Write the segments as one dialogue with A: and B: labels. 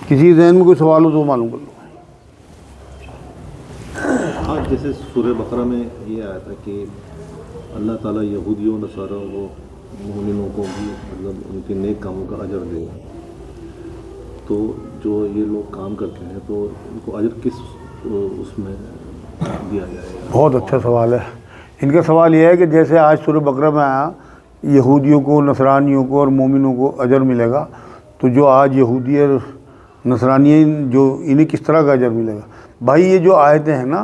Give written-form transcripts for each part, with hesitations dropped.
A: کسی ذہن میں کوئی سوال ہو تو معلوم کر لو.
B: آج جیسے سورہ بقرہ میں یہ آیا تھا کہ اللہ تعالیٰ یہودیوں نصاریوں کو مومنوں کو بھی مطلب ان کے نیک کاموں کا اجر دے گا. تو جو یہ لوگ کام کرتے ہیں تو ان کو اجر کس اس میں دیا جائے گا؟
A: بہت اچھا سوال ہے. ان کا سوال یہ ہے کہ جیسے آج سورہ بقرہ میں آیا یہودیوں کو نصرانیوں کو اور مومنوں کو اجر ملے گا، تو جو آج یہودی اور نصرانی جو انہیں کس طرح کا اجر ملے گا؟ بھائی یہ جو آیتیں ہیں نا،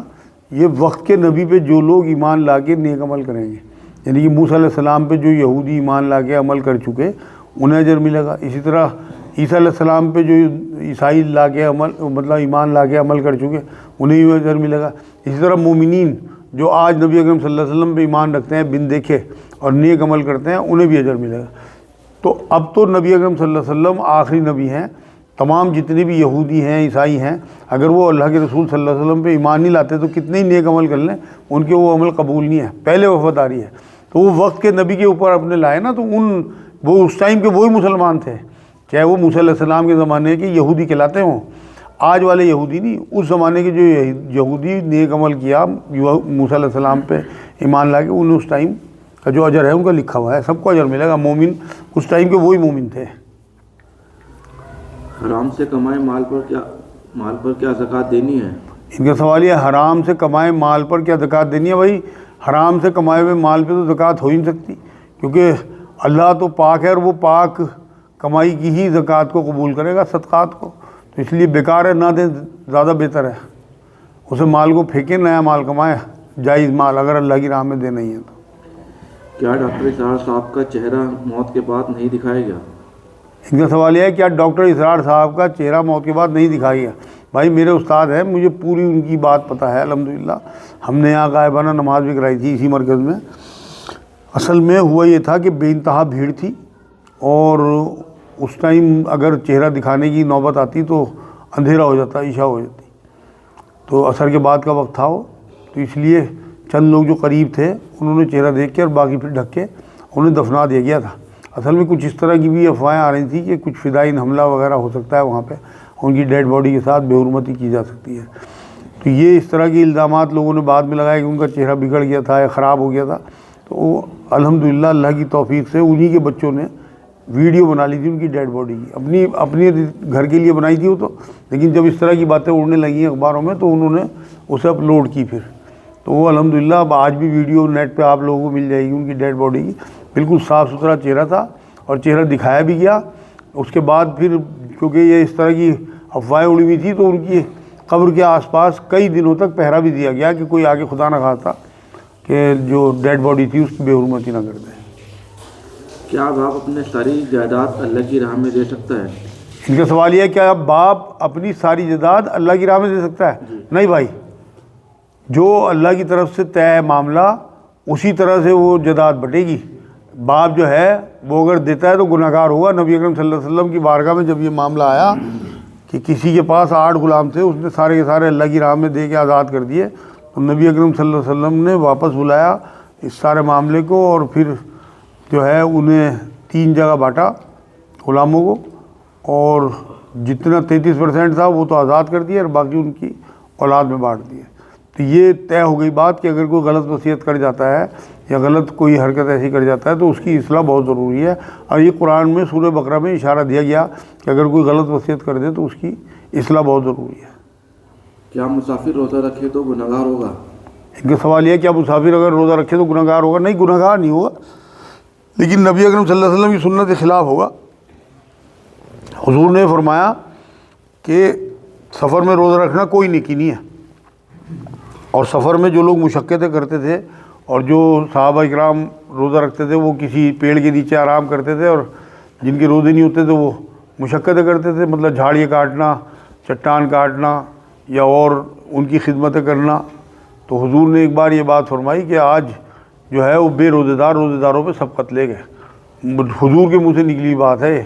A: یہ وقت کے نبی پہ جو لوگ ایمان لا کے نیک عمل کریں گے، یعنی کہ موسیٰ علیہ السلام پہ جو یہودی ایمان لا کے عمل کر چکے انہیں اجر ملے گا. اسی طرح عیسیٰ علیہ السلام پہ جو عیسائی لا کے مطلب ایمان لا کے عمل کر چکے انہیں بھی اجر ملے گا. اسی طرح مومنین جو آج نبی اکرم صلی اللہ علیہ وسلم پہ ایمان رکھتے ہیں بن دیکھے اور نیک عمل کرتے ہیں انہیں بھی اجر ملے گا. تو اب تو نبی اکرم صلی اللہ علیہ وسلم آخری نبی ہیں. تمام جتنے بھی یہودی ہیں عیسائی ہیں اگر وہ اللہ کے رسول صلی اللہ علیہ وسلم پہ ایمان نہیں لاتے تو کتنے ہی نیک عمل کر لیں ان کے وہ عمل قبول نہیں ہے، پہلے وفاداری ہے. تو وہ وقت کے نبی کے اوپر اپنے لائے نا، تو وہ اس ٹائم کے وہی مسلمان تھے، چاہے وہ موسیٰ علیہ السلام کے زمانے کے یہودی کہلاتے ہوں، آج والے یہودی نہیں. اس زمانے کے جو یہودی نیک عمل کیا موسیٰ علیہ السلام پہ ایمان لا کے انہیں اس ٹائم کا جو اجر ہے ان کا لکھا ہوا ہے، سب کو اجر ملے گا. مومن اس ٹائم کے وہی مومن تھے.
C: حرام سے کمائے مال پر کیا زکوٰۃ دینی ہے؟
A: ان کا سوال یہ حرام سے کمائے مال پر کیا زکوٰۃ دینی ہے. بھائی حرام سے کمائے ہوئے مال پہ تو زکوٰۃ ہو ہی نہیں سکتی، کیونکہ اللہ تو پاک ہے اور وہ پاک کمائی کی ہی زکوٰۃ کو قبول کرے گا، صدقات کو. تو اس لیے بیکار ہے، نہ دیں زیادہ بہتر ہے. اسے مال کو پھینکیں، نیا مال کمائے، جائز مال، اگر اللہ کی راہ میں دینا ہی ہے تو.
C: کیا ڈاکٹر اسرار صاحب کا چہرہ موت کے بعد نہیں دکھائے گا؟
A: ان کا سوال یہ ہے کیا ڈاکٹر اسرار صاحب کا چہرہ موت کے بعد نہیں دکھائی ہے. بھائی میرے استاد ہیں، مجھے پوری ان کی بات پتہ ہے الحمدللہ. ہم نے یہاں غائبانہ نماز بھی کرائی تھی اسی مرکز میں. اصل میں ہوا یہ تھا کہ بے انتہا بھیڑ تھی اور اس ٹائم اگر چہرہ دکھانے کی نوبت آتی تو اندھیرا ہو جاتا، عشاء ہو جاتی، تو عصر کے بعد کا وقت تھا وہ. تو اس لیے چند لوگ جو قریب تھے انہوں نے چہرہ دیکھ کے اور باقی پھر ڈھک کے انہیں دفنا دیا گیا تھا. اصل میں کچھ اس طرح کی بھی افواہیں آ رہی تھیں کہ کچھ فدائین حملہ وغیرہ ہو سکتا ہے وہاں پہ، ان کی ڈیڈ باڈی کے ساتھ بے حرمتی کی جا سکتی ہے. تو یہ اس طرح کے الزامات لوگوں نے بعد میں لگائے کہ ان کا چہرہ بگڑ گیا تھا یا خراب ہو گیا تھا. تو الحمدللہ اللہ کی توفیق سے انہی کے بچوں نے ویڈیو بنا لی تھی ان کی ڈیڈ باڈی کی، اپنی گھر کے لیے بنائی تھی وہ تو، لیکن جب اس طرح کی باتیں اڑنے لگیں اخباروں میں تو انہوں نے اسے اپلوڈ کی پھر. تو وہ الحمدللہ اب آج بھی ویڈیو نیٹ پہ آپ لوگوں کو مل جائے گی ان کی ڈیڈ باڈی کی. بالکل صاف ستھرا چہرہ تھا اور چہرہ دکھایا بھی گیا. اس کے بعد پھر کیونکہ یہ اس طرح کی افواہیں اڑی ہوئی تھی تو ان کی قبر کے آس پاس کئی دنوں تک پہرا بھی دیا گیا کہ کوئی آگے خدا نہ خواستہ کہ جو ڈیڈ باڈی تھی اس کی بے حرمتی نہ کر دے.
C: کیا باپ اپنے ساری جائیداد اللہ کی راہ میں دے سکتا ہے؟
A: ان کا سوال یہ ہے کیا باپ اپنی ساری جائیداد اللہ کی راہ میں دے سکتا ہے؟ نہیں بھائی، جو اللہ کی طرف سے طے ہے معاملہ اسی طرح سے وہ جائیداد بٹے گی. باپ جو ہے وہ اگر دیتا ہے تو گناہ گار ہوگا. نبی اکرم صلی اللہ علیہ وسلم کی بارگاہ میں جب یہ معاملہ آیا کہ کسی کے پاس 8 غلام تھے، اس نے سارے کے سارے اللہ کی راہ میں دے کے آزاد کر دیے، تو نبی اکرم صلی اللہ علیہ وسلم نے واپس بلایا اس سارے معاملے کو اور پھر جو ہے انہیں 3 جگہ بانٹا غلاموں کو، اور جتنا 33% تھا وہ تو آزاد کر دیا اور باقی ان کی اولاد میں بانٹ دیے. تو یہ طے ہو گئی بات کہ اگر کوئی غلط وصیت کر جاتا ہے یا غلط کوئی حرکت ایسی کر جاتا ہے تو اس کی اصلاح بہت ضروری ہے. اور یہ قرآن میں سورہ بقرہ میں اشارہ دیا گیا کہ اگر کوئی غلط وصیت کر دے تو اس کی اصلاح بہت ضروری ہے.
C: کیا مسافر روزہ رکھے تو گناہ گار ہوگا؟
A: ان کا سوال یہ ہے کیا مسافر اگر روزہ رکھے تو گناہ گار ہوگا؟ نہیں، گناہ گار نہیں ہوگا، لیکن نبی اکرم صلی اللہ علیہ وسلم کی سنت کے خلاف ہوگا. حضور نے فرمایا کہ سفر میں روزہ رکھنا کوئی نیکی نہیں ہے، اور سفر میں جو لوگ مشقتیں کرتے تھے اور جو صحابہ اکرام روزہ رکھتے تھے وہ کسی پیڑ کے نیچے آرام کرتے تھے، اور جن کے روزے نہیں ہوتے تھے وہ مشقتیں کرتے تھے، مطلب جھاڑیاں کاٹنا، چٹان کاٹنا یا اور ان کی خدمتیں کرنا. تو حضور نے ایک بار یہ بات فرمائی کہ آج جو ہے وہ بے روزے داروں پہ سبقت لے گئے. حضور کے منہ سے نکلی بات ہے.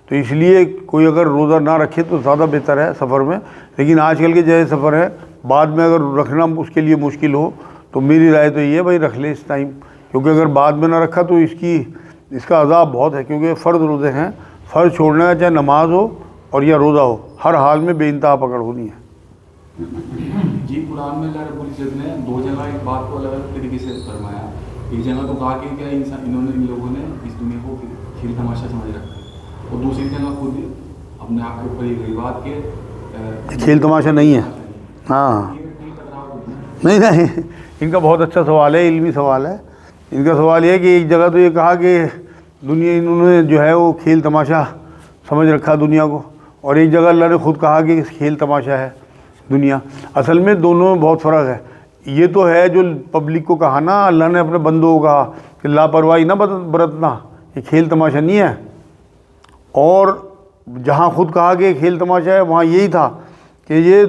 A: تو اس لیے کوئی اگر روزہ نہ رکھے تو زیادہ بہتر ہے سفر میں. لیکن آج کل کے جیسے سفر ہے بعد میں اگر رکھنا اس کے لیے مشکل ہو تو میری رائے تو یہ ہے بھائی رکھ لے اس ٹائم، کیونکہ اگر بعد میں نہ رکھا تو اس کا عذاب بہت ہے، کیونکہ فرض روزے ہیں. فرض چھوڑنے کا چاہے نماز ہو اور یا روزہ ہو، ہر حال میں بے انتہا پکڑ ہونی ہے۔
D: جی قرآن میں اللہ رب العزت نے دو جگہ ایک بات کو الگ الگ طریقے سے فرمایا۔ ایک جگہ تو کہا کہ کیا ان لوگوں نے اس دنیا کو کھیل تماشا سمجھ رکھا ہے، اور دوسری جگہ خود اپنے آپ کے اوپر یہ بات کہ
A: کھیل تماشا نہیں ہے۔ ہاں نہیں نہیں، ان کا بہت اچھا سوال ہے، علمی سوال ہے۔ ان کا سوال یہ ہے کہ ایک جگہ تو یہ کہا کہ دنیا انہوں نے جو ہے وہ کھیل تماشا سمجھ رکھا دنیا کو، اور ایک جگہ اللہ نے خود کہا کہ کھیل تماشا ہے دنیا۔ اصل میں دونوں میں بہت فرق ہے۔ یہ تو ہے جو پبلک کو کہا نا، اللہ نے اپنے بندوں کو کہا کہ لاپرواہی نہ برتنا، یہ کھیل تماشا نہیں ہے۔ اور جہاں خود کہا کہ کھیل تماشا ہے، وہاں یہی تھا کہ یہ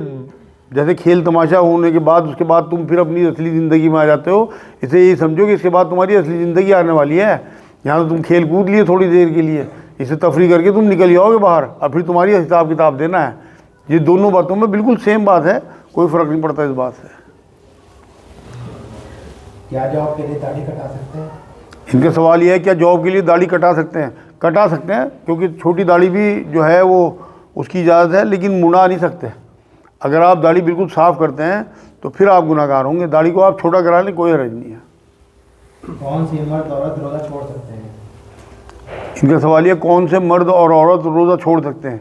A: جیسے کھیل تماشا ہونے کے بعد اس کے بعد تم پھر اپنی اصلی زندگی میں آ جاتے ہو، اسے یہی سمجھو کہ اس کے بعد تمہاری اصلی زندگی آنے والی ہے۔ یہاں تو تم کھیل کود لیے تھوڑی دیر کے لیے، اسے تفریح کر کے تم نکل جاؤ گے باہر، اور پھر تمہاری حساب کتاب دینا ہے۔ یہ دونوں باتوں میں بالکل سیم بات ہے، کوئی فرق نہیں پڑتا اس بات سے۔
E: کیا جاب کے لیے داڑھی کٹا سکتے ہیں؟
A: ان کا سوال یہ ہے کیا جاب کے لیے داڑھی کٹا سکتے ہیں؟ کٹا سکتے ہیں، کیونکہ چھوٹی داڑھی بھی جو ہے وہ اس کی اجازت ہے، لیکن منڈا نہیں سکتے۔ اگر آپ داڑھی بالکل صاف کرتے ہیں تو پھر آپ گناہ گار ہوں گے۔ داڑھی کو آپ چھوٹا کرا لیں، کوئی حرج نہیں ہے۔
E: کون سی مرد عورت روزہ چھوڑ سکتے ہیں؟
A: ان کا سوال یہ کون سے مرد اور عورت روزہ چھوڑ سکتے ہیں؟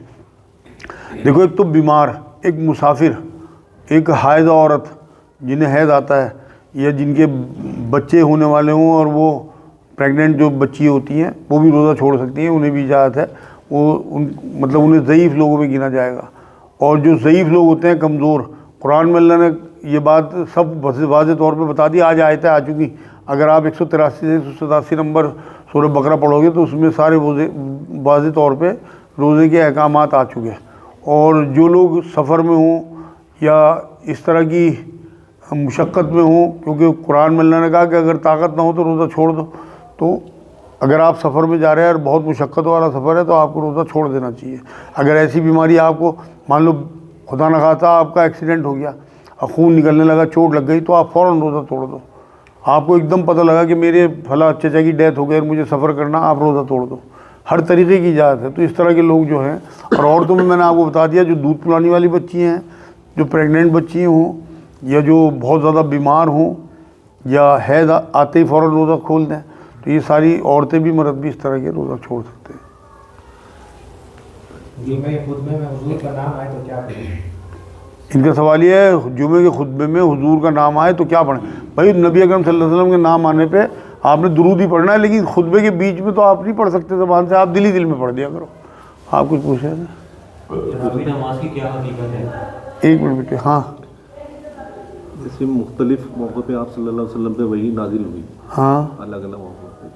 A: دیکھو، ایک تو بیمار، ایک مسافر، ایک حائض عورت جنہیں حیض آتا ہے، یا جن کے بچے ہونے والے ہوں اور وہ پریگننٹ جو بچی ہوتی ہیں وہ بھی روزہ چھوڑ سکتی ہیں، انہیں بھی اجازت ہے۔ وہ مطلب انہیں ضعیف لوگوں میں گنا جائے گا۔ اور جو ضعیف لوگ ہوتے ہیں، کمزور، قرآن میں اللہ نے یہ بات سب واضح طور پہ بتا دی۔ آج آیتیں آ چکی، اگر آپ 183 سے 187 نمبر سورہ بقرہ پڑھو گے تو اس میں سارے واضح طور پہ روزے کے احکامات آ چکے ہیں۔ اور جو لوگ سفر میں ہوں یا اس طرح کی مشقت میں ہوں، کیونکہ قرآن میں اللہ نے کہا کہ اگر طاقت نہ ہو تو روزہ چھوڑ دو، تو اگر آپ سفر میں جا رہے ہیں اور بہت مشقت والا سفر ہے تو آپ کو روزہ چھوڑ دینا چاہیے۔ اگر ایسی بیماری آپ کو، مان لو خدا نخواستہ آپ کا ایکسیڈنٹ ہو گیا اور خون نکلنے لگا، چوٹ لگ گئی، تو آپ فوراً روزہ توڑ دو۔ آپ کو ایک دم پتہ لگا کہ میرے فلاں چچا کی ڈیتھ ہو گئی اور مجھے سفر کرنا، آپ روزہ توڑ دو۔ ہر طریقے کی اجازت ہے۔ تو اس طرح کے لوگ جو ہیں، اور عورتوں میں نے آپ کو بتا دیا، جو دودھ پلانے والی بچی ہیں، جو پریگننٹ بچی ہوں، یا جو بہت زیادہ بیمار ہوں، یا حیض آتے ہی فوراً روزہ کھول دیں، تو یہ ساری عورتیں بھی مرد بھی اس طرح کے روزہ چھوڑ سکتے ہیں۔
E: جمعے خطبے میں حضور کا نام آئے تو کیا کریں؟
A: ان کا سوال یہ ہے جمعے کے خطبے میں حضور کا نام آئے تو کیا پڑھیں؟ بھائی نبی اکرم صلی اللہ علیہ وسلم کے نام آنے پہ آپ نے درود ہی پڑھنا ہے، لیکن خطبے کے بیچ میں تو آپ نہیں پڑھ سکتے زبان سے، آپ دل ہی دل میں پڑھ دیا کرو۔ آپ کچھ پوچھ رہے تھے؟
F: تراویح نماز کی کیا حقیقت ہے؟
A: ایک منٹ بیٹے۔ ہاں
B: جیسے مختلف موقع پہ آپ صلی اللہ علیہ وسلم پہ وہی نازل ہوئی،
A: ہاں
B: الگ الگ موقع پہ،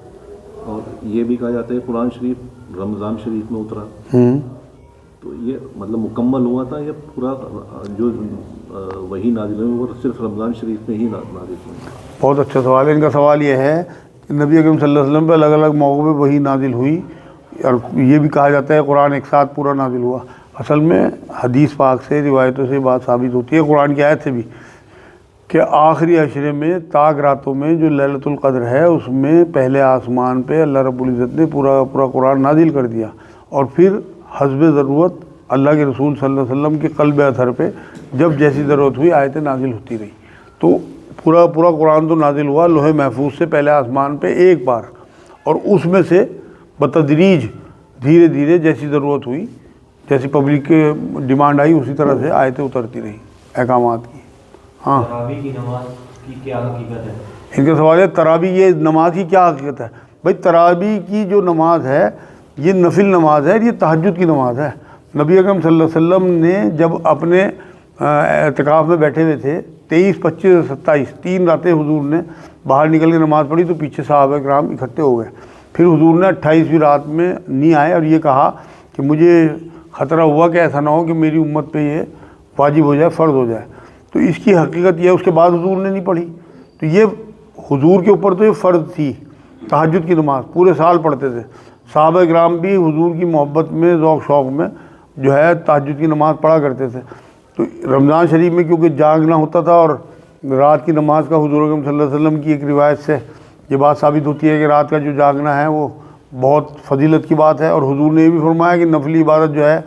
B: اور یہ بھی کہا جاتا ہے قرآن شریف رمضان شریف میں اترا، تو یہ مطلب مکمل ہوا تھا یا پورا جو وہی نازل ہوئی وہ صرف رمضان شریف میں ہی نازل ہوئی؟
A: بہت اچھا سوال ہے۔ ان کا سوال یہ ہے کہ نبی اکرم صلی اللہ علیہ وسلم پہ الگ الگ موقعوں پہ وہی نازل ہوئی، اور یہ بھی کہا جاتا ہے قرآن ایک ساتھ پورا نازل ہوا۔ اصل میں حدیث پاک سے، روایتوں سے بات ثابت ہوتی ہے، قرآن کی آیت سے بھی، کہ آخری عشرے میں تاک راتوں میں جو لیلۃ القدر ہے، اس میں پہلے آسمان پہ اللہ رب العزت نے پورا قرآن نازل کر دیا، اور پھر حسب ضرورت اللہ کے رسول صلی اللہ علیہ وسلم کے قلب اطہر پہ جب جیسی ضرورت ہوئی آیتیں نازل ہوتی رہی۔ تو پورا قرآن تو نازل ہوا لوح محفوظ سے پہلے آسمان پہ ایک بار، اور اس میں سے بتدریج دھیرے دھیرے جیسی ضرورت ہوئی، جیسی پبلک کی ڈیمانڈ آئی، اسی طرح سے آیتیں اترتی رہیں احکامات کی۔ ہاں
F: تراویح کی نماز کی کیا حقیقت ہے؟
A: ان کا سوال ہے تراویح یہ نماز کی کیا حقیقت ہے؟ بھائی تراویح کی جو نماز ہے یہ نفل نماز ہے، یہ تہجد کی نماز ہے۔ نبی اکرم صلی اللہ علیہ وسلم نے جب اپنے اعتکاف میں بیٹھے ہوئے تھے، 23، 25 اور 27 3 راتیں حضور نے باہر نکل کے نماز پڑھی، تو پیچھے صحابہ کرام اکٹھے ہو گئے۔ پھر حضور نے 28ویں رات میں نہیں آئے اور یہ کہا کہ مجھے خطرہ ہوا کہ ایسا نہ ہو کہ میری امت پہ یہ واجب ہو جائے، فرض ہو جائے۔ تو اس کی حقیقت یہ ہے، اس کے بعد حضور نے نہیں پڑھی، تو یہ حضور کے اوپر تو یہ فرض تھی، تہجد کی نماز پورے سال پڑھتے تھے۔ صحابہ کرام بھی حضور کی محبت میں، ذوق شوق میں جو ہے تہجد کی نماز پڑھا کرتے تھے۔ تو رمضان شریف میں کیونکہ جاگنا ہوتا تھا، اور رات کی نماز کا حضور اکرم صلی اللہ علیہ وسلم کی ایک روایت سے یہ بات ثابت ہوتی ہے کہ رات کا جو جاگنا ہے وہ بہت فضیلت کی بات ہے، اور حضور نے یہ بھی فرمایا کہ نفلی عبادت جو ہے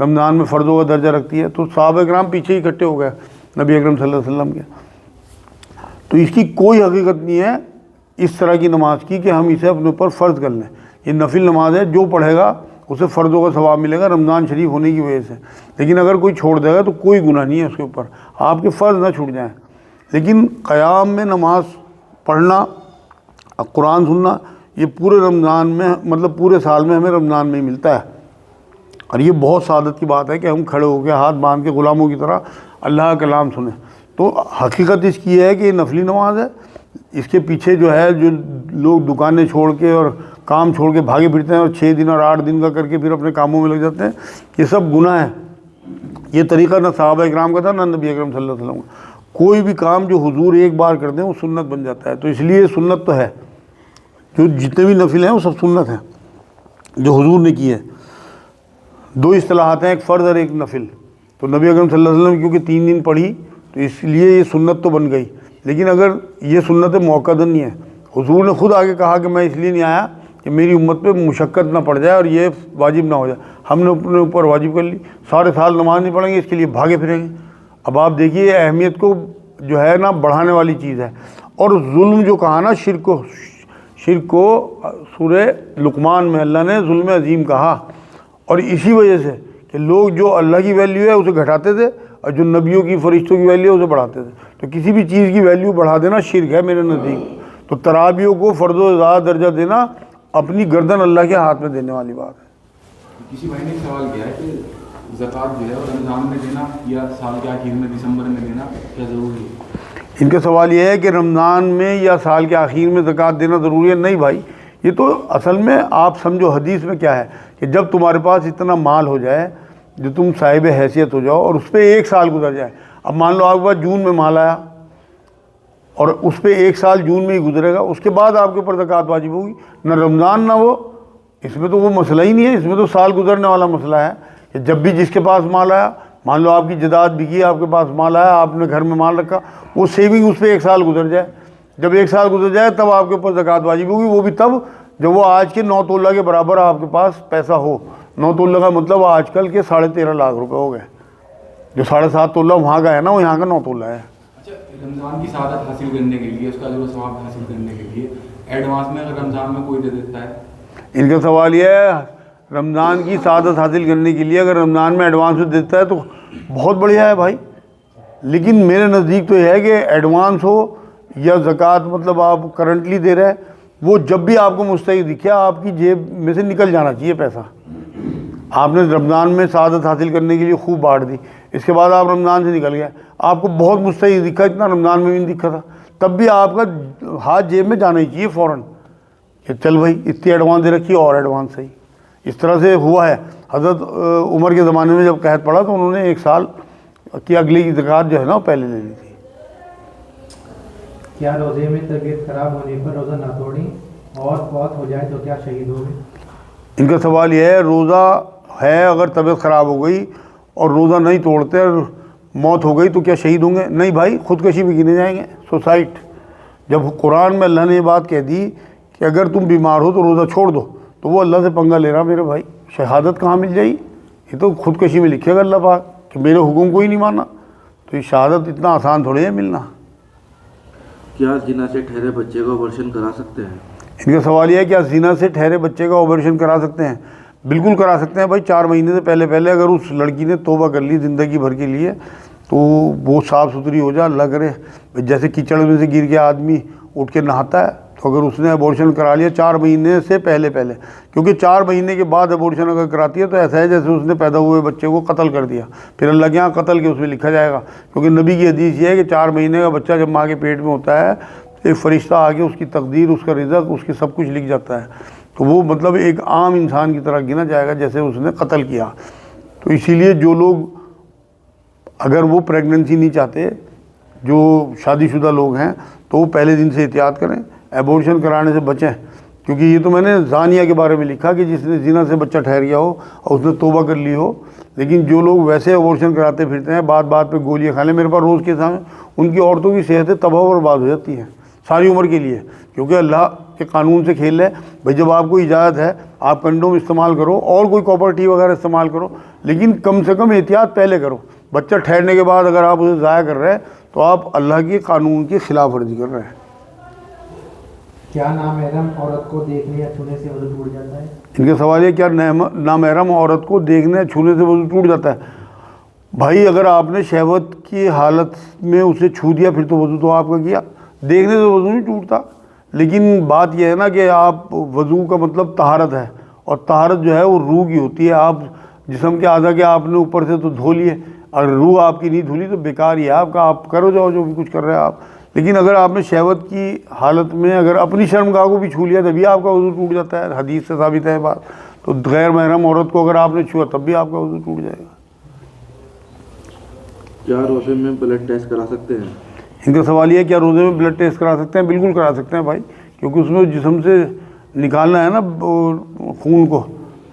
A: رمضان میں فرضوں کا درجہ رکھتی ہے، تو صحابہ کرام پیچھے ہی اکٹھے ہو گئے نبی اکرم صلی اللہ علیہ وسلم کے. تو اس کی کوئی حقیقت نہیں ہے اس طرح کی نماز کی کہ ہم اسے اپنے اوپر فرض کر لیں. یہ نفل نماز ہے، جو پڑھے گا اسے فرضوں کا ثواب ملے گا رمضان شریف ہونے کی وجہ سے. لیکن اگر کوئی چھوڑ دے گا تو کوئی گناہ نہیں ہے اس کے اوپر، آپ کے فرض نہ چھوٹ جائیں. لیکن قیام میں نماز پڑھنا، قرآن سننا، یہ پورے رمضان میں مطلب پورے سال میں ہمیں رمضان میں ہی ملتا ہے. اور یہ بہت سعادت کی بات ہے کہ ہم کھڑے ہو کے ہاتھ باندھ کے غلاموں کی طرح اللہ کا کلام سنیں. تو حقیقت اس کی ہے کہ یہ نفلی نماز ہے. اس کے پیچھے جو ہے جو لوگ دکانیں چھوڑ کے اور کام چھوڑ کے بھاگے پھرتے ہیں اور 6 دن اور 8 دن کا کر کے پھر اپنے کاموں میں لگ جاتے ہیں، یہ سب گناہ ہے. یہ طریقہ نہ صحابہ اکرام کا تھا نہ نبی اکرم صلی اللہ علیہ وسلم کا. کوئی بھی کام جو حضور ایک بار کر دیں وہ سنت بن جاتا ہے. تو اس لیے سنت تو ہے، جو جتنے بھی نفل ہیں وہ سب سنت ہیں جو حضور نے کی ہے. 2 اصطلاحات ہیں، ایک فرض اور ایک نفل. تو نبی اکرم صلی اللہ علیہ وسلم کیونکہ 3 دن پڑھی تو اس لیے یہ سنت تو بن گئی. لیکن اگر یہ سنت موقدہ نہیں ہے، حضور نے خود آگے کہا کہ میں اس لیے نہیں آیا کہ میری امت پہ مشقت نہ پڑ جائے اور یہ واجب نہ ہو جائے. ہم نے اپنے اوپر واجب کر لی، سارے سال نماز نہیں پڑھیں گے، اس کے لیے بھاگے پھریں گے. اب آپ دیکھیے اہمیت کو جو ہے نا بڑھانے والی چیز ہے. اور ظلم جو کہا نا، شرک کو سورہ لقمان میں اللہ نے ظلم عظیم کہا. اور اسی وجہ سے کہ لوگ جو اللہ کی ویلیو ہے اسے گھٹاتے تھے اور جو نبیوں کی فرشتوں کی ویلیو ہے اسے بڑھاتے تھے. تو کسی بھی چیز کی ویلیو بڑھا دینا شرک ہے میرے نزدیک. تو تراویحوں کو فرض و زیادہ درجہ دینا اپنی گردن اللہ کے ہاتھ میں دینے والی بات ہے.
D: کسی بھائی نے سوال کیا ہے کہ زکوٰۃ جو ہے وہ رمضان میں دینا یا سال کے آخر میں دسمبر میں دینا کیا ضروری ہے؟
A: ان کا سوال یہ ہے کہ رمضان میں یا سال کے آخر میں زکوٰۃ دینا ضروری ہے. نہیں بھائی، یہ تو اصل میں آپ سمجھو حدیث میں کیا ہے کہ جب تمہارے پاس اتنا مال ہو جائے جو تم صاحب حیثیت ہو جاؤ اور اس پہ 1 سال گزر جائے. اب مان لو آپ کے پاس جون میں مال آیا اور اس پہ 1 سال جون میں ہی گزرے گا، اس کے بعد آپ کے اوپر زکوٰۃ واجب ہوگی. نہ رمضان نہ وہ، اس میں تو وہ مسئلہ ہی نہیں ہے. اس میں تو سال گزرنے والا مسئلہ ہے کہ جب بھی جس کے پاس مال آیا، مان لو آپ کی جائیداد بکی، آپ کے پاس مال آیا، آپ نے گھر میں مال رکھا، وہ سیونگ اس پہ 1 سال گزر جائے. جب 1 سال گزر جائے تب آپ کے اوپر زکوٰۃ واجب ہوگی. وہ بھی تب جب وہ آج کے 9 تولہ کے برابر آپ کے پاس پیسہ ہو. 9 تولہ کا مطلب آج کل کے 13.5 لاکھ روپے ہو گئے. جو 7.5 تولہ وہاں کا ہے نا، وہ یہاں کا 9 تولہ ہے.
D: اچھا، رمضان کی سعادت حاصل کرنے کے لیے، اس کا جو ثواب حاصل کرنے کے لیے ایڈوانس میں اگر رمضان میں کوئی دے دیتا ہے؟
A: ان کا سوال یہ ہے رمضان کی سعادت حاصل کرنے کے لیے اگر رمضان میں ایڈوانس میں دیتا ہے تو بہت بڑھیا ہے بھائی. لیکن میرے نزدیک تو یہ ہے کہ ایڈوانس ہو یا زکوٰۃ مطلب آپ کرنٹلی دے رہے ہیں، وہ جب بھی آپ کو مستحق دکھے آپ کی جیب میں سے نکل جانا چاہیے پیسہ. آپ نے رمضان میں سعادت حاصل کرنے کے لیے خوب بانٹ دی، اس کے بعد آپ رمضان سے نکل گئے، آپ کو بہت مستحق دکھا، اتنا رمضان میں بھی نہیں دکھا تھا، تب بھی آپ کا ہاتھ جیب میں جانا ہی چاہیے فوراً کہ چل بھائی اتنی ایڈوانس دے رکھی اور ایڈوانس صحیح. اس طرح سے ہوا ہے. حضرت عمر کے زمانے میں جب قحط پڑا تو انہوں نے 1 سال کی اگلے کی زکوٰۃ جو ہے نا وہ پہلے لے لی تھی.
E: کیا روزے میں طبیعت خراب ہونے پر روزہ نہ توڑیں اور فوت ہو جائے تو کیا شہید ہوگے؟
A: ان کا سوال یہ ہے روزہ ہے اگر طبیعت خراب ہو گئی اور روزہ نہیں توڑتے اور موت ہو گئی تو کیا شہید ہوں گے؟ نہیں بھائی، خودکشی بھی گنے جائیں گے. سوسائٹ. جب قرآن میں اللہ نے یہ بات کہہ دی کہ اگر تم بیمار ہو تو روزہ چھوڑ دو تو وہ اللہ سے پنگا لے رہا میرے بھائی. شہادت کہاں مل جائے گی؟ یہ تو خودکشی میں لکھے گا اللہ پاک کہ میرے حکم کو ہی نہیں مانا. تو یہ شہادت اتنا آسان تھوڑی ہے ملنا.
C: کیا زنا سے ٹھہرے بچے کو آپریشن کرا سکتے ہیں؟
A: ان کا سوال یہ ہے کیا زنا سے ٹھہرے بچے کا آپریشن کرا سکتے ہیں؟ بالکل کرا سکتے ہیں بھائی. 4 مہینے سے پہلے اگر اس لڑکی نے توبہ کر لی زندگی بھر کے لیے تو وہ صاف ستھری ہو جائے. اللہ کرے جیسے کیچڑ میں سے گر کے آدمی اٹھ کے نہاتا ہے، تو اگر اس نے ابورشن کرا لیا 4 مہینے سے پہلے کیونکہ 4 مہینے کے بعد ابورشن اگر کراتی ہے تو ایسا ہے جیسے اس نے پیدا ہوئے بچے کو قتل کر دیا. پھر اللہ کے یہاں قتل کے اس میں لکھا جائے گا. کیونکہ نبی کی حدیث یہ ہے کہ 4 مہینے کا بچہ جب ماں کے پیٹ میں ہوتا ہے ایک فرشتہ آگے اس کی تقدیر، اس کا رزق، اس کی سب کچھ لکھ جاتا ہے. تو وہ مطلب ایک عام انسان کی طرح گنا جائے گا جیسے اس نے قتل کیا. تو اسی لیے جو لوگ اگر وہ پریگننسی نہیں چاہتے، جو شادی شدہ لوگ ہیں، تو وہ پہلے دن سے احتیاط کریں، ایبورشن کرانے سے بچیں. کیونکہ یہ تو میں نے زانیہ کے بارے میں لکھا کہ جس نے زنا سے بچہ ٹھہر گیا ہو اور اس نے توبہ کر لی ہو. لیکن جو لوگ ویسے ایبورشن کراتے پھرتے ہیں، بات پہ گولیاں کھا لیں، میرے پاس روز کے سامنے ان کی عورتوں کی صحتیں تباہ و برباد ہو جاتی ہیں ساری عمر کے لیے. کیونکہ اللہ کے قانون سے کھیل رہے ہیں. بھائی جب آپ کو اجازت ہے آپ کنڈوم استعمال کرو اور کوئی کاپر ٹی وغیرہ استعمال کرو, لیکن کم سے کم احتیاط پہلے کرو. بچہ ٹھہرنے کے بعد اگر آپ اسے ضائع کر رہے ہیں تو آپ اللہ کے قانون کی خلاف ورزی کر رہے ہیں.
E: کیا نامحرم عورت کو دیکھنے یا چھونے سے وضو ٹوٹ جاتا ہے؟
A: ان کا سوال ہے کیا نامحرم عورت کو دیکھنے یا چھونے سے وضو ٹوٹ جاتا ہے؟ بھائی اگر آپ نے شہوت کی حالت میں اسے چھو دیا پھر تو وضو تو آپ کا کیا, دیکھنے سے وضو نہیں ٹوٹتا. لیکن بات یہ ہے نا کہ آپ وضو کا مطلب طہارت ہے, اور طہارت جو ہے وہ روح کی ہوتی ہے. آپ جسم کے اعضاء کے آپ نے اوپر سے تو دھو لیے, اگر روح آپ کی نہیں دھلی تو بیکار ہی ہے آپ کا, آپ کرو جاؤ جو بھی کچھ کر رہے ہیں آپ. لیکن اگر آپ نے شہوت کی حالت میں اگر اپنی شرمگاہ کو بھی چھو لیا تبھی آپ کا وضو ٹوٹ جاتا ہے, حدیث سے ثابت ہے بات. تو غیر محرم عورت کو اگر آپ نے چھوا تب بھی آپ کا وضو ٹوٹ جائے گا.
C: کیا روزے میں بلڈ ٹیسٹ کرا سکتے ہیں؟
A: ان کا سوال یہ ہے کیا روزے میں بلڈ ٹیسٹ کرا سکتے ہیں؟ بالکل کرا سکتے ہیں بھائی, کیونکہ اس میں جسم سے نکالنا ہے نا خون کو,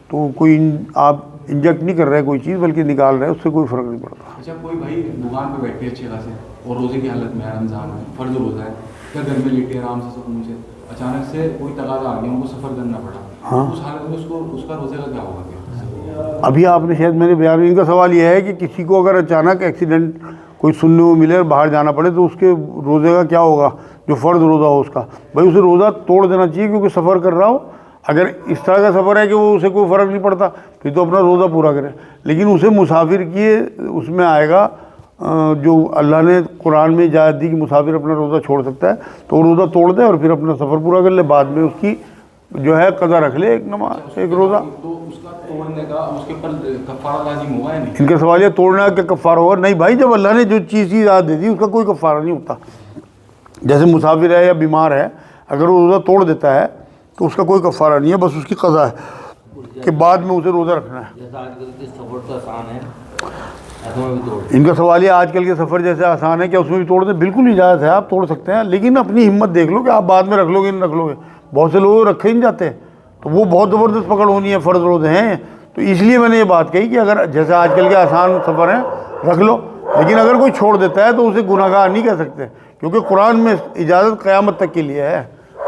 A: تو کوئی آپ انجیکٹ نہیں کر رہے کوئی چیز بلکہ نکال رہے ہیں, اس سے کوئی فرق نہیں پڑتا.
D: اچھا کوئی بھائی دکان پہ بیٹھے اچھے خاصے اور روزے کی حالت میں ہے, رمضان ہے, فرض روزہ ہے, کیا گھر میں لیٹے آرام سے سکون سے, اچانک سے کوئی تقاضا آ گیا ان کو سفر کرنا پڑا, اس حالت میں اس کا روزے کا کیا ہوگا؟
A: ابھی آپ نے شاید میرے بیان میں, ان کا سوال یہ ہے کہ کسی کو اگر اچانک ایکسیڈنٹ کوئی سننے کو ملے اور باہر جانا پڑے تو اس کے روزے کا کیا ہوگا, جو فرض روزہ ہو اس کا؟ بھائی اسے روزہ توڑ دینا چاہیے کیونکہ سفر کر رہا ہو. اگر اس طرح کا سفر ہے کہ وہ اسے کوئی فرق نہیں پڑتا پھر تو اپنا روزہ پورا کرے. لیکن اسے مسافر کیے اس میں آئے گا جو اللہ نے قرآن میں اجازت دی کہ مسافر اپنا روزہ چھوڑ سکتا ہے, تو وہ روزہ توڑ دے اور پھر اپنا سفر پورا کر لے, بعد میں اس کی جو ہے قضا رکھ لے, ایک نماز ایک روزہ.
D: تو اس کا توڑنے کا اس کے اوپر کفارہ لازم ہوگا یا نہیں؟
A: ان کا سوال یہ توڑنا کا کفارہ ہوگا؟ نہیں بھائی, جب اللہ نے جو چیز اجازت دے دی اس کا کوئی کفارہ نہیں ہوتا. جیسے مسافر ہے یا بیمار ہے, اگر وہ روزہ توڑ دیتا ہے تو اس کا کوئی کفارہ نہیں ہے, بس اس کی قضا ہے کہ بعد میں اسے روزہ رکھنا ہے. ان کا سوال یہ آج کل کے سفر جیسے آسان ہے کیا اس میں بھی توڑ دیں؟ بالکل اجازت ہے, آپ توڑ سکتے ہیں, لیکن اپنی ہمت دیکھ لو کہ آپ بعد میں رکھ لو گے نہیں رکھ لو گے. بہت سے لوگ رکھے ہی نہیں جاتے, تو وہ بہت زبردست پکڑ ہونی ہے, فرض روزے ہیں. تو اس لیے میں نے یہ بات کہی کہ اگر جیسے آج کل کے آسان سفر ہیں رکھ لو, لیکن اگر کوئی چھوڑ دیتا ہے تو اسے گناہ گار نہیں کہہ سکتے, کیونکہ قرآن میں اجازت قیامت تک کے لیے ہے,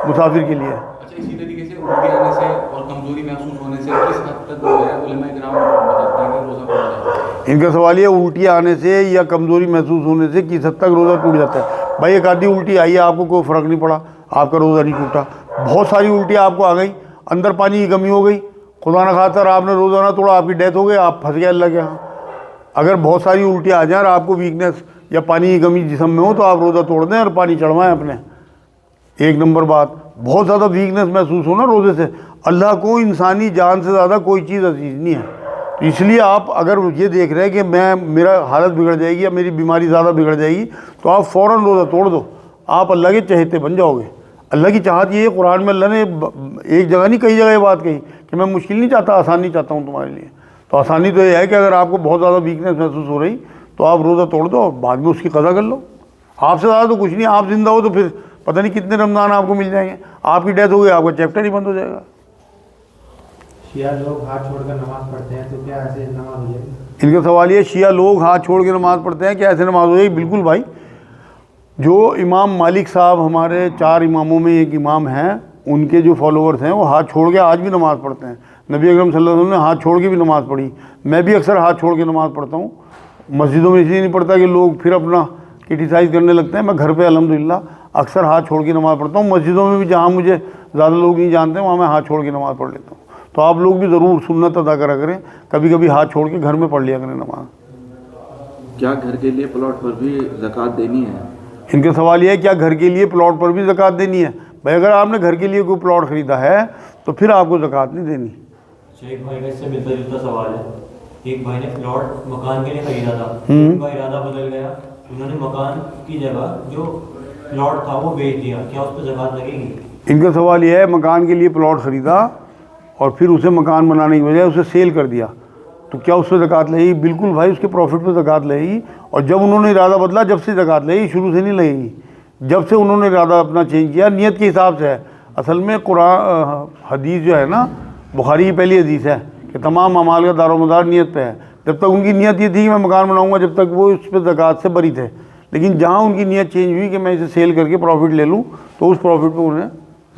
A: مسافر کے لیے.
D: اچھا اسی طریقے سے الٹی آنے سے اور کمزوری محسوس ہونے سے کس حد تک جو ہے علماء کرام بتاتے ہیں کہ روزہ ٹوٹ جاتا ہے؟
A: ان کا سوال یہ الٹی آنے سے یا کمزوری محسوس ہونے سے کس حد تک روزہ ٹوٹ جاتا ہے؟ بھائی ایک آدھی الٹی آئی ہے, آپ کو کوئی فرق نہیں پڑا, آپ کا روزہ نہیں ٹوٹا. بہت ساری الٹی آپ کو آ گئی, اندر پانی کی کمی ہو گئی, خدا نہ خواستہ آپ نے روزہ نہ توڑا, آپ کی ڈیتھ ہو گئی, آپ پھنس گئے اللہ کے ہاں. اگر بہت ساری الٹی آ جائیں اور آپ کو ویکنیس یا پانی کی کمی جسم میں ہو تو آپ روزہ توڑ دیں اور پانی چڑھوائیں اپنے. ایک نمبر بات, بہت زیادہ ویکنیس محسوس ہونا روزے سے, اللہ کو انسانی جان سے زیادہ کوئی چیز عزیز نہیں ہے. تو اس لیے آپ اگر یہ دیکھ رہے ہیں کہ میرا حالت بگڑ جائے گی یا میری بیماری زیادہ بگڑ جائے گی تو آپ فوراً روزہ توڑ دو, آپ اللہ کے چہتے بن جاؤ گے. اللہ کی چاہت یہ ہے, قرآن میں اللہ نے ایک جگہ نہیں کئی جگہ یہ بات کہی کہ میں مشکل نہیں چاہتا, آسان نہیں چاہتا ہوں تمہارے لیے. تو آسانی تو یہ ہے کہ اگر آپ کو بہت زیادہ ویکنیس محسوس ہو رہی تو آپ روزہ توڑ دو اور بعد میں اس کی قضا کر لو. آپ سے زیادہ تو کچھ نہیں, آپ زندہ ہو تو پھر پتہ نہیں کتنے رمضان آپ کو مل جائیں گے, آپ کی ڈیتھ ہو گئی آپ کا چیپٹر ہی بند ہو جائے گا.
E: شیعہ لوگ ہاتھ چھوڑ کر نماز پڑھتے ہیں تو کیا ایسے نماز ہو جائے گی؟
A: ان کا سوال یہ شیعہ لوگ ہاتھ چھوڑ کے نماز پڑھتے ہیں کیا ایسے نماز ہو جائے گی؟ بالکل بھائی, جو امام مالک صاحب ہمارے 4 اماموں میں ایک امام ہیں, ان کے جو فالوورز ہیں وہ ہاتھ چھوڑ کے آج بھی نماز پڑھتے ہیں. نبی اکرم صلی اللہ علیہ وسلم نے ہاتھ چھوڑ کے بھی نماز پڑھی. میں بھی اکثر ہاتھ چھوڑ کے نماز پڑھتا ہوں. مسجدوں میں اس لیے نہیں پڑھتا کہ لوگ پھر اپنا کرٹیسائز کرنے لگتے ہیں, میں گھر پہ الحمدللہ اکثر ہاتھ چھوڑ کے نماز پڑھتا ہوں. مسجدوں میں بھی جہاں مجھے زیادہ لوگ نہیں جانتے وہاں میں ہاتھ چھوڑ کے نماز پڑھ لیتا ہوں. تو آپ لوگ بھی ضرور سنت ادا کرا کریں, کبھی کبھی ہاتھ چھوڑ کے گھر میں پڑھ لیا کریں نماز.
C: کیا گھر کے لیے پلاٹ پر بھی زکوٰۃ دینی ہے؟
A: ان کا سوال یہ ہے کیا گھر کے لیے پلاٹ پر بھی زکوٰۃ دینی ہے؟ بھائی اگر آپ نے گھر کے لیے کوئی پلاٹ خریدا ہے تو پھر آپ کو زکوٰۃ نہیں دینی.
F: ایک بھائی کا اس سے ملتا جلتا سوال ہے. ایک بھائی نے پلاٹ مکان کے لیے خریدا تھا, ان کا ارادہ بدل گیا, انہوں نے مکان کی جگہ جو پلاٹ تھا وہ بیچ دیا, کیا اس پہ زکوٰۃ لگے گی؟
A: ان کا سوال یہ ہے مکان کے لیے پلاٹ خریدا اور پھر اسے مکان بنانے کی بجائے اسے سیل کر دیا, تو کیا اس پہ زکوٰۃ لگے گی؟ بالکل بھائی, اس کے پروفٹ پہ زکوٰۃ لگے گی. اور جب انہوں نے ارادہ بدلا جب سے زکوٰۃ لگے گی, شروع سے نہیں لگے گی. جب سے انہوں نے ارادہ اپنا چینج کیا نیت کے حساب سے ہے. اصل میں قرآن حدیث جو ہے نا, بخاری کی پہلی حدیث ہے کہ تمام اعمال کا دار و مدار نیت پہ ہے. جب تک ان کی نیت یہ تھی کہ میں مکان بناؤں گا, جب تک وہ اس پہ زکوٰۃ سے بری تھے. لیکن جہاں ان کی نیت چینج ہوئی کہ میں اسے سیل کر کے پروفٹ لے لوں تو اس پروفٹ پہ انہیں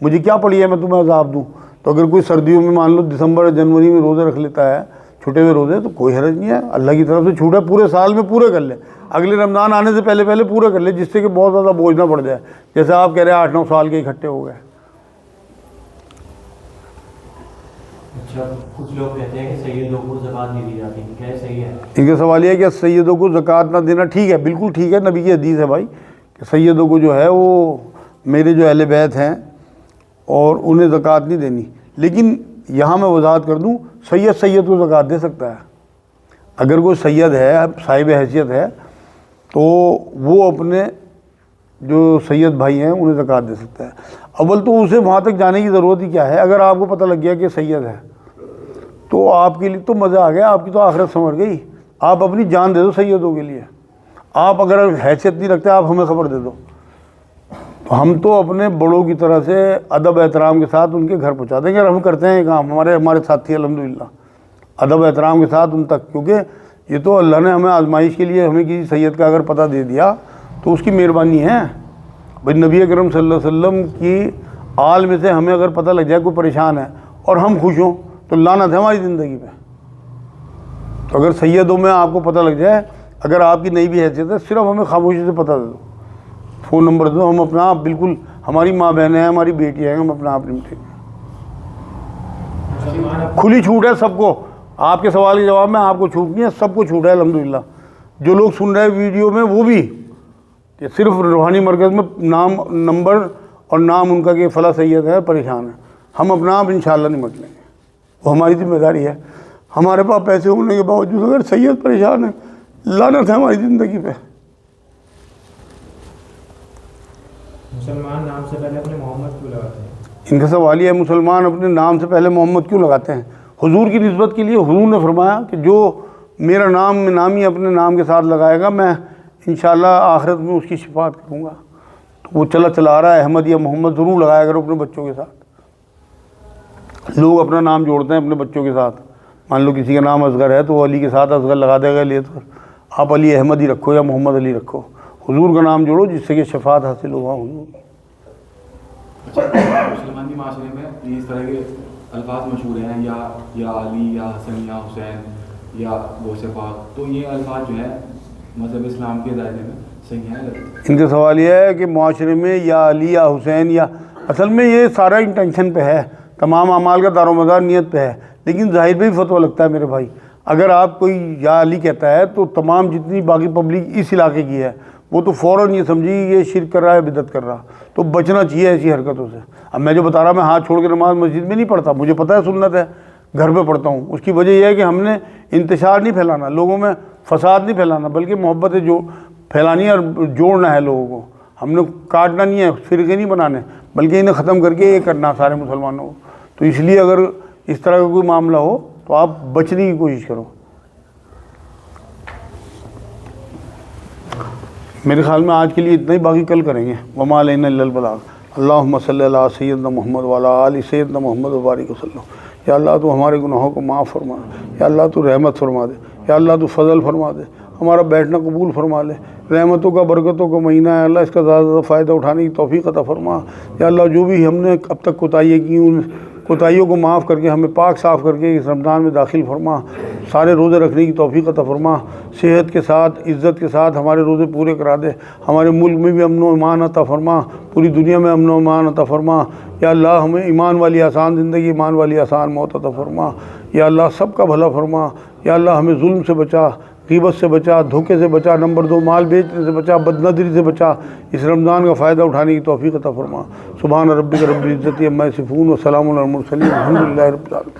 A: مجھے کیا پڑی ہے میں تمہیں عذاب دوں؟ تو اگر کوئی سردیوں میں مان لو دسمبر جنوری میں روزے رکھ لیتا ہے چھوٹے ہوئے روزے تو کوئی حرج نہیں ہے، اللہ کی طرف سے چھوٹ ہے، پورے سال میں پورے کر لے، اگلے رمضان آنے سے پہلے پہلے پورے کر لے، جس سے کہ بہت زیادہ بوجھ نہ پڑ جائے، جیسے آپ کہہ رہے ہیں 8-9 سال کے اکٹھے ہو گئے۔
F: اچھا، کچھ لوگ کہتے ہیں کہ سیدوں کو زکوٰۃ نہیں دی جاتی، کیا یہ صحیح ہے؟
A: ان کا سوال یہ ہے کہ سیدوں کو زکوٰۃ نہ دینا ٹھیک ہے، بالکل ٹھیک ہے، نبی کی حدیث ہے بھائی کہ سیدوں کو جو ہے وہ میرے جو اہل بیت ہیں اور انہیں زکوٰۃ نہیں دینی، لیکن یہاں میں وضاحت کر دوں سید کو زکوٰۃ دے سکتا ہے۔ اگر کوئی سید ہے صاحب حیثیت ہے تو وہ اپنے جو سید بھائی ہیں انہیں زکوٰۃ دے سکتا ہے۔ اول تو اسے وہاں تک جانے کی ضرورت ہی کیا ہے؟ اگر آپ کو پتہ لگ گیا کہ سید ہے تو آپ کے لیے تو مزہ آ گیا، آپ کی تو آخرت سنور گئی، آپ اپنی جان دے دو سیدوں کے لیے۔ آپ اگر حیثیت نہیں رکھتے آپ ہمیں خبر دے دو، تو ہم تو اپنے بڑوں کی طرح سے ادب احترام کے ساتھ ان کے گھر پہنچا دیں گے، اور ہم کرتے ہیں یہ کام، ہمارے ساتھی الحمدللہ ادب احترام کے ساتھ ان تک، کیونکہ یہ تو اللہ نے ہمیں آزمائش کے لیے ہمیں کسی سید کا اگر پتہ دے دیا تو اس کی مہربانی ہے بھائی۔ نبی اکرم صلی اللہ علیہ وسلم کی آل میں سے ہمیں اگر پتہ لگ جائے کوئی پریشان ہے اور ہم خوش ہوں تو لعنت ہے ہماری زندگی پہ۔ تو اگر سیدوں میں آپ کو پتہ لگ جائے، اگر آپ کی نئی بھی حیثیت ہے، صرف ہمیں خاموشی سے پتہ دے دو، فون نمبر دو، ہم اپنا آپ بالکل، ہماری ماں بہنیں ہیں، ہماری بیٹیاں ہیں، ہم اپنا آپ نمٹیں گے۔ کھلی چھوٹ ہے سب کو، آپ کے سوال کے جواب میں آپ کو چھوٹ نہیں ہے، سب کو چھوٹ ہے الحمدللہ۔ جو لوگ سن رہے ہیں ویڈیو میں وہ بھی کہ صرف روحانی مرکز میں نام نمبر اور نام ان کا کہ فلاں سید ہے پریشان ہے، ہم اپنا آپ انشاءاللہ نمٹ لیں گے، وہ ہماری ذمہ داری ہے۔ ہمارے پاس پیسے ہونے کے باوجود اگر سید پریشان ہے، لعنت ہے ہماری زندگی پہ۔
E: مسلمان نام سے پہلے اپنے محمد کیوں لگاتے ہیں؟
A: ان کا سوال یہ ہے مسلمان اپنے نام سے پہلے محمد کیوں لگاتے ہیں؟ حضور کی نسبت کے لیے حضور نے فرمایا کہ جو میرا نامی اپنے نام کے ساتھ لگائے گا میں انشاءاللہ آخرت میں اس کی شفاعت کروں گا۔ تو وہ چلا آ رہا ہے احمد یا محمد ضرور لگایا کرو اپنے بچوں کے ساتھ۔ لوگ اپنا نام جوڑتے ہیں اپنے بچوں کے ساتھ، مان لو کسی کا نام اصغر ہے تو وہ علی کے ساتھ اصغر لگا دے گا، لیے تو آپ علی احمد ہی رکھو یا محمد علی رکھو، حضور کا نام جوڑو جس سے کہ شفاعت حاصل ہوگا حضور۔
D: مسلمانی معاشرے میں اس طرح کے الفاظ مشہور ہیں، یا علی یا حسن یا حسین یا غوث پاک، تو یہ الفاظ جو ہے مذہب اسلام کے دائرے میں صحیح ہیں؟
A: ان کا سوال یہ ہے کہ معاشرے میں یا علی یا حسین یا، اصل میں یہ سارا انٹینشن پہ ہے، تمام اعمال کا دار و مدار نیت پہ ہے، لیکن ظاہر پہ بھی فتویٰ لگتا ہے میرے بھائی۔ اگر آپ کوئی یا علی کہتا ہے تو تمام جتنی باقی پبلک اس علاقے کی ہے وہ تو فوراً یہ سمجھی یہ شرک کر رہا ہے، بدعت کر رہا، تو بچنا چاہیے ایسی حرکتوں سے۔ اب میں جو بتا رہا میں ہاتھ چھوڑ کے نماز مسجد میں نہیں پڑھتا، مجھے پتہ ہے سنت ہے، گھر پہ پڑھتا ہوں۔ اس کی وجہ یہ ہے کہ ہم نے انتشار نہیں پھیلانا، لوگوں میں فساد نہیں پھیلانا، بلکہ محبت جو پھیلانی ہے اور جوڑنا ہے لوگوں کو۔ ہم نے کاٹنا نہیں ہے، فرقے نہیں بنانے، بلکہ انہیں ختم کر کے یہ کرنا سارے مسلمانوں کو۔ تو اس لیے اگر اس طرح کا کوئی معاملہ ہو تو آپ بچنے کی کوشش کرو۔ میرے خیال میں آج کے لیے اتنا ہی، باقی کل کریں گے۔ وما علینا الا البلاغ۔ اللہم صلی علی سیدنا محمد وعلی آل سیدنا محمد وبارک وسلم۔ یا اللہ تو ہمارے گناہوں کو معاف فرما، یا اللہ تو رحمت فرما دے، یا اللہ تو فضل فرما دے، ہمارا بیٹھنا قبول فرما لے، رحمتوں کا برکتوں کا مہینہ ہے اللہ، اس کا زیادہ زیادہ فائدہ اٹھانے کی توفیق عطا فرما۔ یا اللہ جو بھی ہم نے اب تک کوتاہیاں کی ان کوتاہیوں کو معاف کر کے ہمیں پاک صاف کر کے اس رمضان میں داخل فرما، سارے روزے رکھنے کی توفیق عطا فرما، صحت کے ساتھ عزت کے ساتھ ہمارے روزے پورے کرا دے، ہمارے ملک میں بھی امن و امان عطا فرما، پوری دنیا میں امن و امان عطا فرما۔ یا اللہ ہمیں ایمان والی آسان زندگی، ایمان والی آسان موت عطا فرما۔ یا اللہ سب کا بھلا فرما۔ یا اللہ ہمیں ظلم سے بچا، غیبت سے بچا، دھوکے سے بچا، نمبر 2 مال بیچنے سے بچا، بدنظری سے بچا، اس رمضان کا فائدہ اٹھانے کی توفیق عطا فرما۔ سبحان ربک رب العزت عما یصفون وسلام علی المرسلین والحمد للہ رب العالمین۔